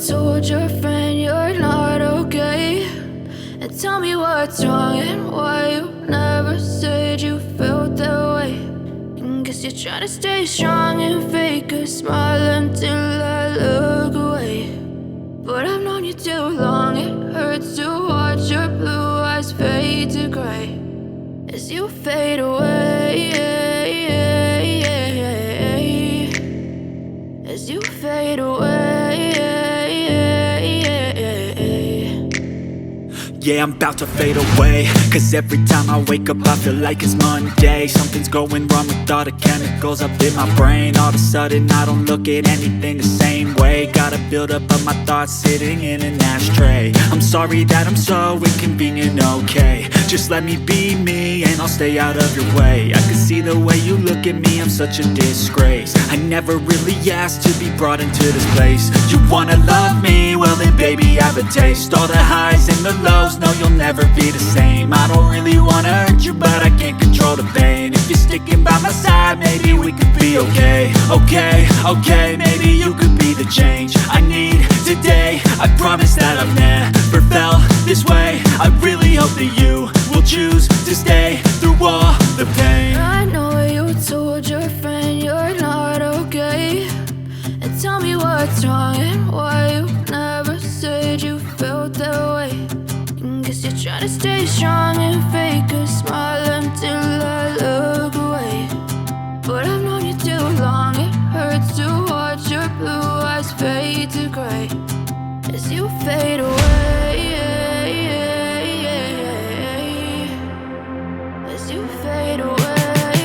told your friend you're not okay, and tell me what's wrong and why you never said you felt that way. And guess you're trying to stay strong and fake a smile until I look away. But I've known you too long, it hurts to watch your blue eyes fade to gray as you fade away, as you fade away. Yeah, I'm about to fade away, cause every time I wake up I feel like it's Monday. Something's going wrong with all the chemicals up in my brain. All of a sudden I don't look at anything the same way. Gotta build up of my thoughts sitting in an ashtray. I'm sorry that I'm so inconvenient, okay. Just let me be me and I'll stay out of your way. I can see the way you look at me, I'm such a disgrace. I never really asked to be brought into this place. You wanna love me? Well then baby have a taste. All the highs and the lows, no you'll never be the same. I don't really wanna hurt you but I can't control the pain. If you're sticking by my side maybe we could be okay. Okay, maybe you could be the change I need today. I promise that I've never felt this way. I really hope that you will choose to stay through all the pain. I know you told your friend you're not okay, and tell me what's wrong and why you never said you felt that way. And guess you're trying to stay strong and fake a smile until I look